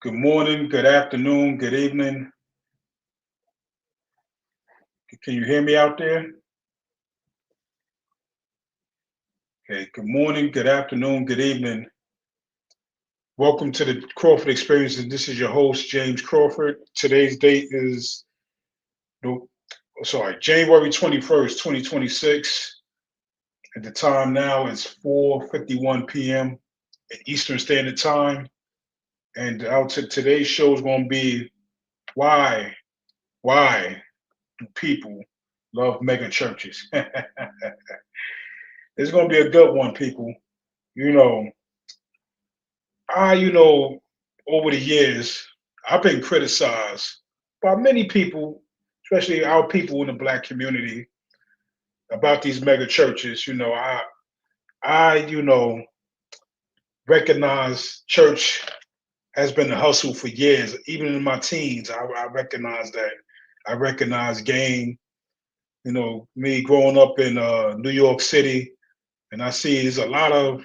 Good morning, good afternoon, good evening. Can you hear me out there? Okay, good morning, good afternoon, good evening. Welcome to the Crawford Experience. And this is your host, James Crawford. Today's date is no, January 21st, 2026. At the time now is 4:51 p.m. Eastern Standard Time. And today's show is going to be why, why do people love mega churches? It's going to be a good one, people. You know, I, over the years, I've been criticized by many people, especially our people in the black community, about these mega churches. I recognize church has been a hustle for years. Even in my teens, I recognize that. I recognize game. Me growing up in New York City, and I see there's a lot of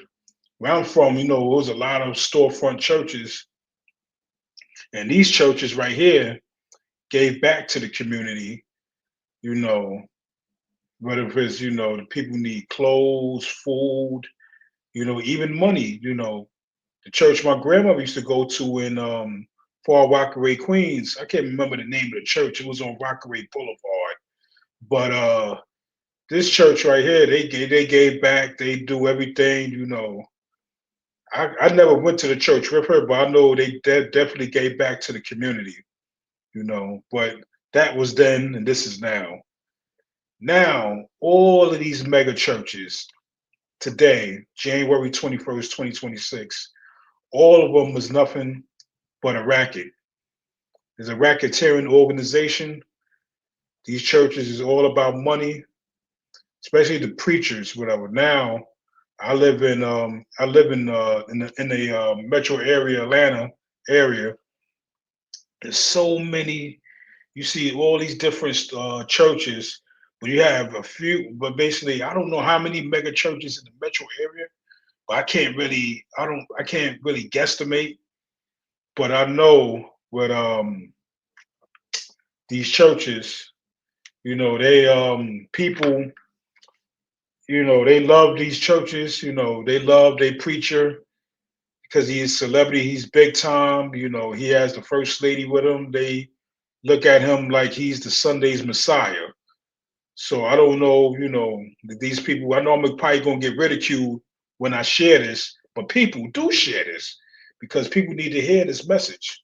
where I'm from. There was a lot of storefront churches, and these churches right here gave back to the community, you know, whether it's, the people need clothes, food, even money, The church my grandmother used to go to in Far Rockaway, Queens. I can't remember the name of the church. It was on Rockaway Boulevard. But this church right here, they gave back, they do everything. I never went to the church with her, but I know they definitely gave back to the community. But that was then and this is now. Now, all of these mega churches today, January 21st, 2026, all of them is nothing but a racket. There's a racketeering organization. These churches is all about money, especially the preachers, whatever. Now, I live in the metro area, Atlanta area. There's so many. You see all these different churches, but you have a few. But basically, I don't know how many mega churches in the metro area. But I can't really guesstimate. But I know what these churches, they people, they love these churches. They love their preacher because he is celebrity. He's big time. He has the first lady with him. They look at him like he's the Sunday's Messiah. So I don't know, these people. I know I'm probably gonna get ridiculed when I share this, but people do share this because people need to hear this message.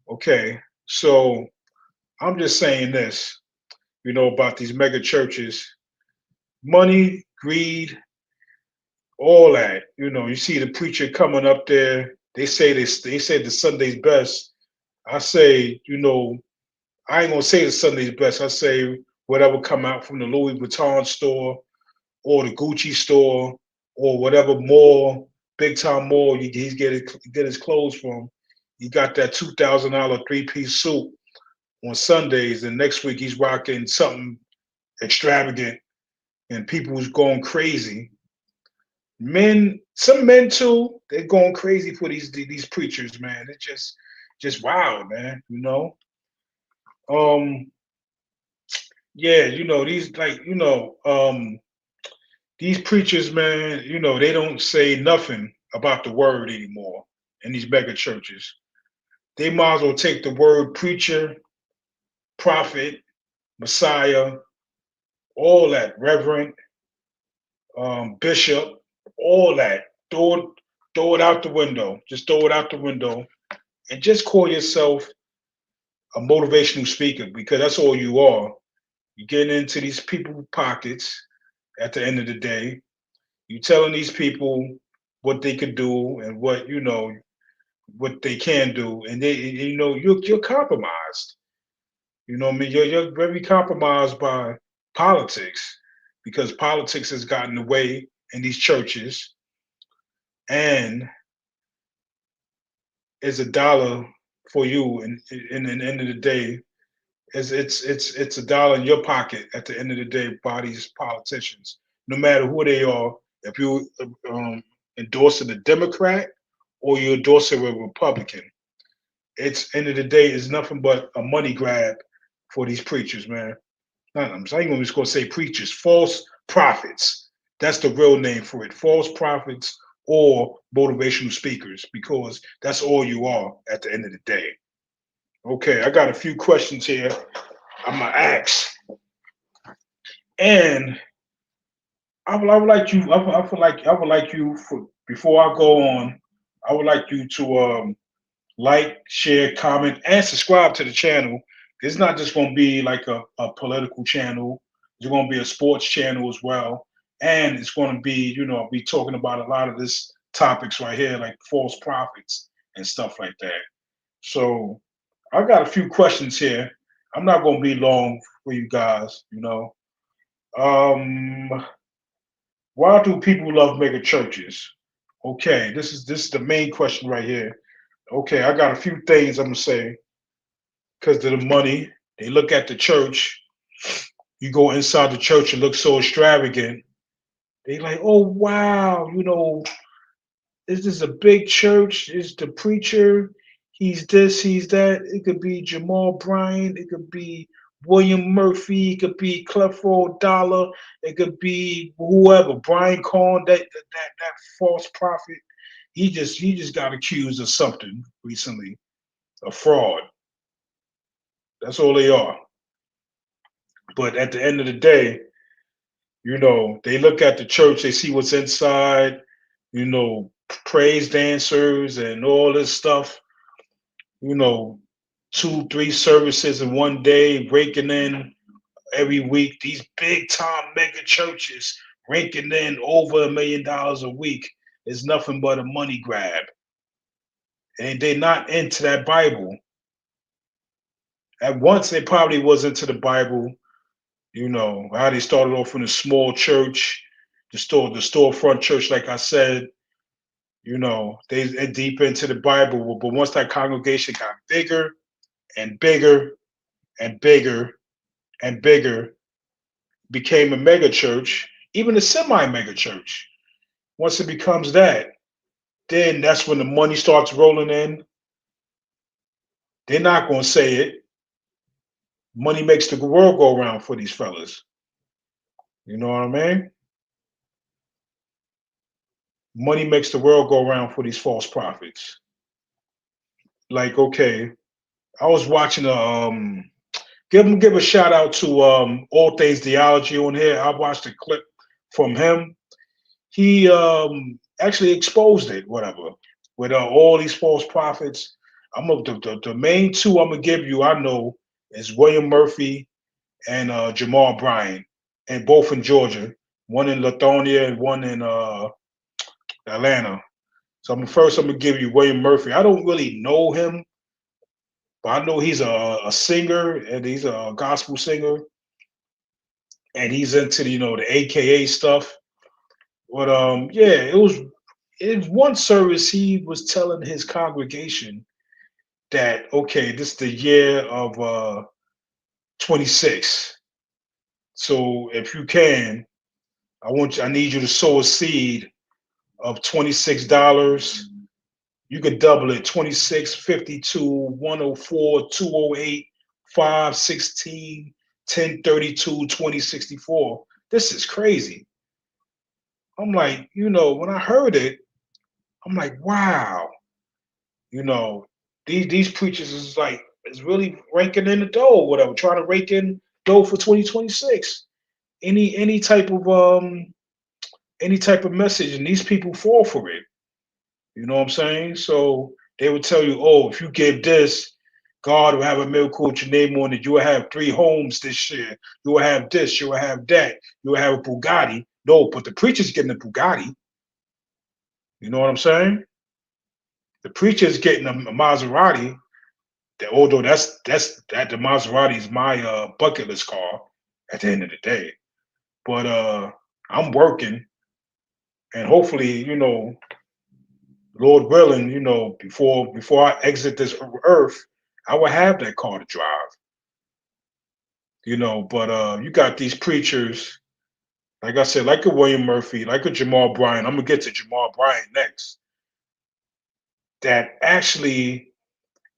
Okay, so I'm just saying this, about these mega churches, money, greed, all that. You see the preacher coming up there. They say this. They say the Sunday's best. I say, I ain't gonna say the Sunday's best. I say whatever come out from the Louis Vuitton store or the Gucci store or whatever mall, big time mall he's get his clothes from. He got that $2,000 three-piece suit on Sundays, and next week he's rocking something extravagant, and people was going crazy. Some men too, they're going crazy for these preachers, man. It's just wild, man. Um, yeah, these preachers, man, they don't say nothing about the word anymore in these mega churches. They might as well take the word preacher, prophet, Messiah, all that, reverend, bishop, all that. Throw it out the window. Just throw it out the window and just call yourself a motivational speaker because that's all you are. You're getting into these people's pockets at the end of the day. You telling these people what they could do and what they can do, and you're compromised. What I mean, you're very compromised by politics because politics has gotten away in these churches, and it's a dollar for you, and in the end of the day, it's a dollar in your pocket at the end of the day by these politicians, no matter who they are. If you endorsing a Democrat or you endorsing a Republican, It's end of the day is nothing but a money grab for these preachers, man. I'm not even just gonna say preachers, false prophets. That's the real name for it. False prophets or motivational speakers, because that's all you are at the end of the day. Okay, I got a few questions here. I'm gonna ask, and I would like you. I would like you for before I go on. I would like you to like, share, comment, and subscribe to the channel. It's not just going to be like a political channel. It's going to be a sports channel as well, and it's going to be be talking about a lot of this topics right here, like false prophets and stuff like that. So I got a few questions here. I'm not going to be long for you guys. Um, why do people love mega churches? Okay, this is the main question right here. Okay, I got a few things I'm gonna say because of the money. They look at the church. You go inside the church and look so extravagant. They like, oh wow, this is a big church. Is the preacher? He's this, he's that. It could be Jamal Bryant. It could be William Murphy. It could be Clifford Dollar. It could be whoever. Brian Cohn, that false prophet. He just got accused of something recently, a fraud. That's all they are. But at the end of the day, they look at the church, they see what's inside, praise dancers and all this stuff, you know, two, three services in one day, raking in every week. These big time mega churches raking in over $1 million a week is nothing but a money grab. And they're not into that Bible. At once they probably was into the Bible, how they started off in a small church, the storefront church, like I said, they deep into the Bible. But once that congregation got bigger and bigger and bigger and bigger, became a mega church, even a semi mega church. Once it becomes that, then that's when the money starts rolling in. They're not going to say it. Money makes the world go around for these fellas. You know what I mean? Money makes the world go around for these false prophets. Like, okay, I was watching give a shout out to All Things Theology on here. I watched a clip from him. He actually exposed it, whatever, with all these false prophets. The main two I'm gonna give you, I know, is William Murphy and Jamal Bryant, and both in Georgia, one in Lithonia and one in Atlanta. So I'm gonna give you William Murphy. I don't really know him, but I know he's a singer and he's a gospel singer, and he's into the AKA stuff. But yeah, it was in one service he was telling his congregation that, okay, this is the year of 26. So if you can, I need you to sow a seed of $26. You could double it: 26, 52, 104, 208, 516, 1032, 2064. This is crazy. I'm like, when I heard it, I'm like, wow, you know, these preachers is really raking in the dough, whatever, trying to rake in dough for 2026. Any type of message, and these people fall for it. You know what I'm saying? So they would tell you, oh, if you give this, God will have a miracle with your name on it. You will have 3 homes this year. You will have this. You will have that. You will have a Bugatti. No, but the preacher's getting a Bugatti. You know what I'm saying? The preacher's getting a Maserati. Although that the Maserati is my bucket list car at the end of the day. But I'm working, and hopefully, Lord willing, before I exit this earth, I will have that car to drive. But you got these preachers, like I said, like a William Murphy, like a Jamal Bryant. I'm gonna get to Jamal Bryant next. That actually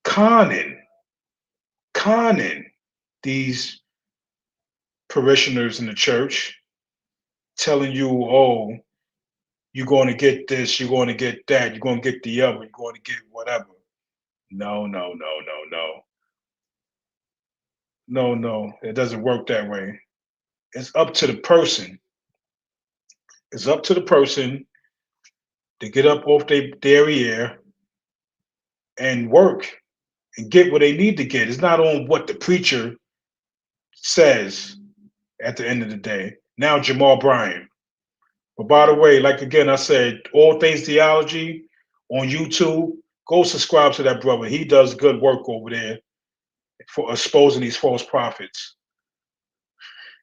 conning, conning these parishioners in the church, telling you, oh, you're going to get this, you're going to get that, you're going to get the other, you're going to get whatever. No, no, no, no, no, no, no. It doesn't work that way. It's up to the person. It's up to the person to get up off their derriere and work and get what they need to get. It's not on what the preacher says at the end of the day. Now, Jamal Bryant. But by the way, like again, I said, All Things Theology on YouTube. Go subscribe to that brother. He does good work over there for exposing these false prophets.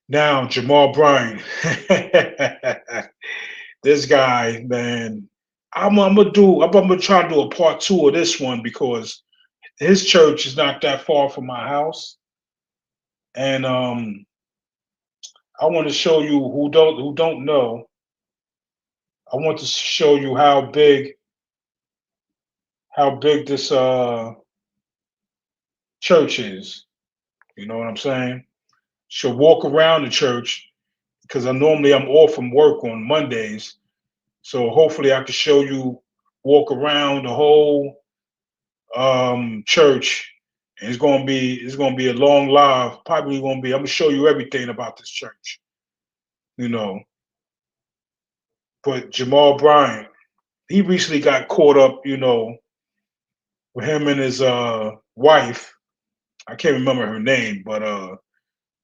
Now, Jamal Bryant. This guy, man. I'm gonna try to do a part two of this one because his church is not that far from my house. And I want to show you who don't know. I want to show you how big this church is. You know what I'm saying? She'll walk around the church because I'm off from work on Mondays. So hopefully I can show you walk around the whole church. And it's gonna be a long live. Probably gonna be. I'm gonna show you everything about this church. You know, but Jamal Bryant, he recently got caught up. With him and his wife. I can't remember her name, but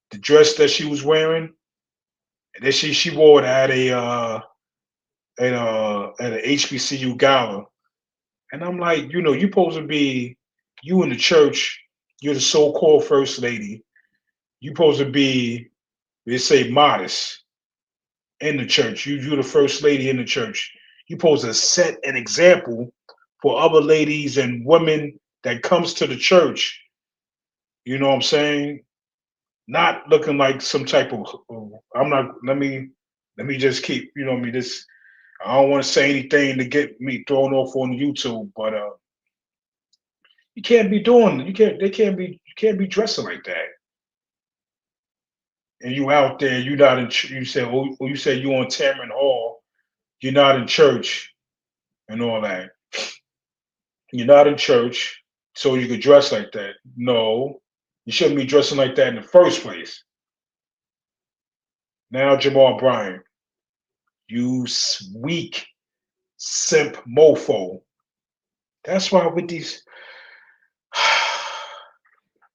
the dress that she was wearing, and then she wore it at a HBCU gala. And I'm like, you supposed to be you in the church. You're the so-called first lady. You supposed to be, they say, modest in the church. You're the first lady in the church. You supposed to set an example for other ladies and women that comes to the church. You know what I'm saying? Not looking like some type of. I'm not. Let me just keep. You know what I mean? This. I don't want to say anything to get me thrown off on YouTube, but you can't be doing. You can't. They can't be. You can't be dressing like that. And you out there. You not in. You said. Oh, you said you on Tamron Hall. You're not in church and all that. You're not in church, so you could dress like that. No, you shouldn't be dressing like that in the first place. Now, Jamal Bryant, you weak simp mofo. That's why with these.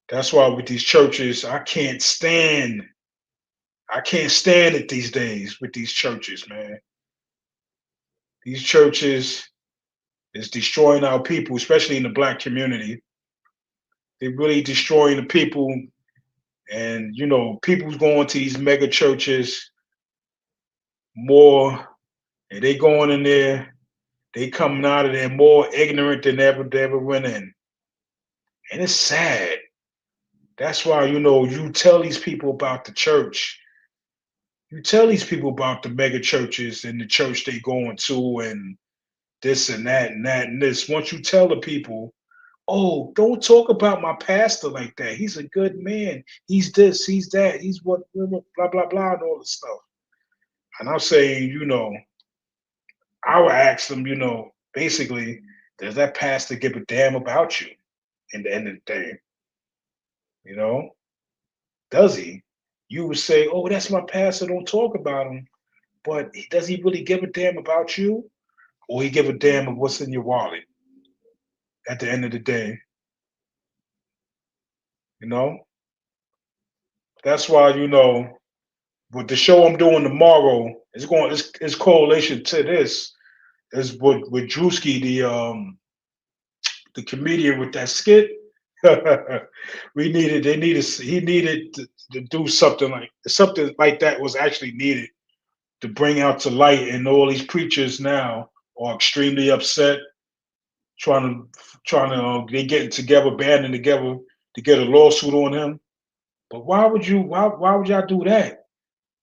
That's why with these churches, I can't stand. I can't stand it these days with these churches, man. These churches is destroying our people, especially in the black community. They're really destroying the people, and people's going to these mega churches more, and they going in there. They coming out of there more ignorant than ever they ever went in, and it's sad. That's why you tell these people about the church. You tell these people about the mega churches and the church they going to and this and that and that and this. Once you tell the people, oh, don't talk about my pastor like that. He's a good man. He's this, he's that, he's what, blah, blah, blah, and all this stuff. And I'm saying, I would ask them, basically, does that pastor give a damn about you in the end of the day? You know, does he? You would say, oh, that's my pastor, don't talk about him. But does he really give a damn about you? Or he give a damn of what's in your wallet at the end of the day? You know? That's why, with the show I'm doing tomorrow, it's correlation to this. Is with Drewski, the comedian with that skit. He needed to do something like that was actually needed to bring out to light, and all these preachers now are extremely upset, they getting together, banding together to get a lawsuit on him. But why would y'all do that?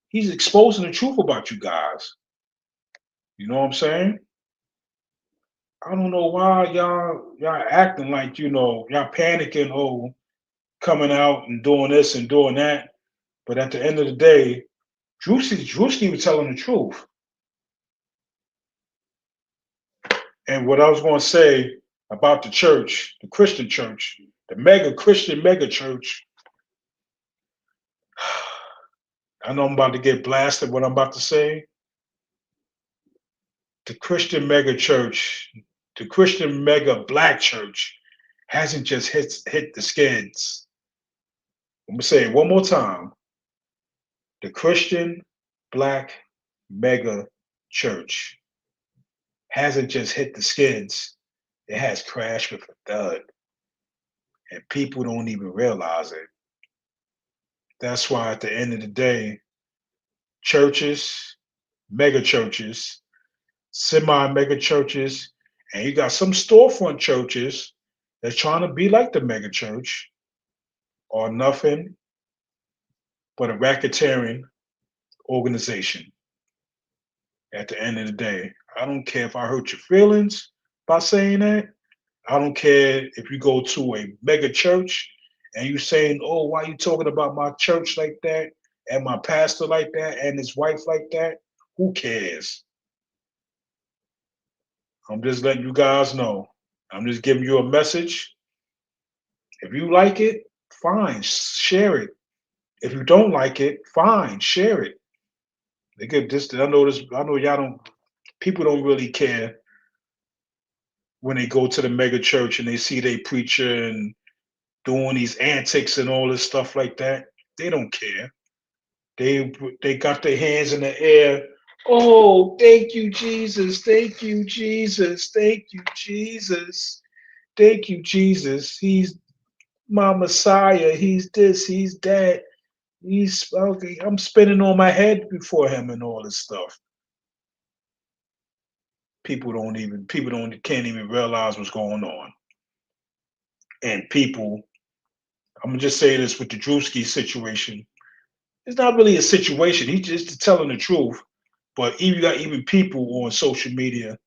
He's exposing the truth about you guys. You know what I'm saying? I don't know why y'all acting like y'all panicking, coming out and doing this and doing that. But at the end of the day, Drewski was telling the truth. And what I was going to say about the church, the Christian church, the mega Christian mega church, I know I'm about to get blasted what I'm about to say. The Christian mega church, the Christian mega black church hasn't just hit the skids. I'm gonna say it one more time. The Christian black mega church hasn't just hit the skids. It has crashed with a thud. And people don't even realize it. That's why at the end of the day, churches, mega churches, semi mega churches, and you got some storefront churches that's trying to be like the mega church are nothing but a racketeering organization at the end of the day. I don't care if I hurt your feelings by saying that. I don't care if you go to a mega church and you saying, "Oh, why you talking about my church like that and my pastor like that and his wife like that?" Who cares? I'm just letting you guys know. I'm just giving you a message. If you like it, fine, share it. If you don't like it, fine, share it. They get this. I know this. I know y'all don't. People don't really care when they go to the mega church and they see they preacher and doing these antics and all this stuff like that. They don't care. They got their hands in the air. Oh, thank you, Jesus. Thank you, Jesus. Thank you, Jesus. Thank you, Jesus. He's my Messiah. He's this. He's that. He's okay. I'm spinning on my head before him and all this stuff. People don't can't even realize what's going on. And people, I'm gonna just say this with the Drewski situation. It's not really a situation. He's just telling the truth. But even you got even people on social media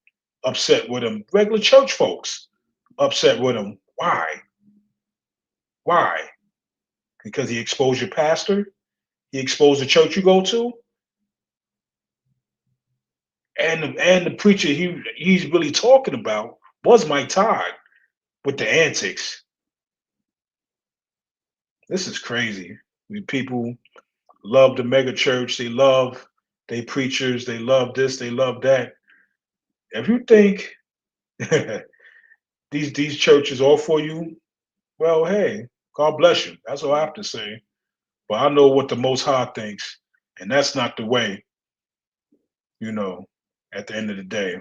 upset with him. Regular church folks upset with him. Why? Why? Because he exposed your pastor. He exposed the church you go to, and the preacher he's really talking about was Mike Todd with the antics. This is crazy. I mean, people love the mega church. They love they preachers. They love this. They love that. If you think these churches are for you, well, hey, God bless you. That's all I have to say. But I know what the Most High thinks, and that's not the way. You know, at the end of the day,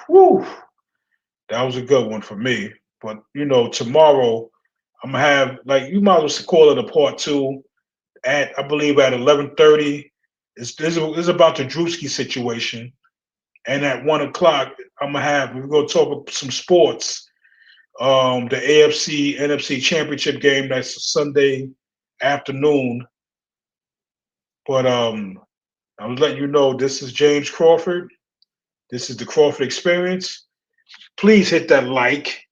whew, that was a good one for me. But tomorrow I'm gonna have like you might as well call it a part two at I believe at 11:30. This is about the Drewski situation, and at 1 o'clock we're gonna talk about some sports. The AFC NFC Championship game that's Sunday afternoon. But I'm letting you know this is James Crawford. This is the Crawford Experience. Please hit that like,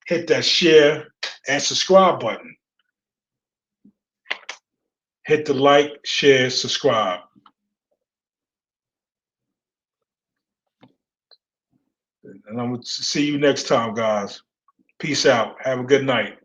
hit that share, and subscribe button. Hit the like, share, subscribe. And I'm going to see you next time, guys. Peace out. Have a good night.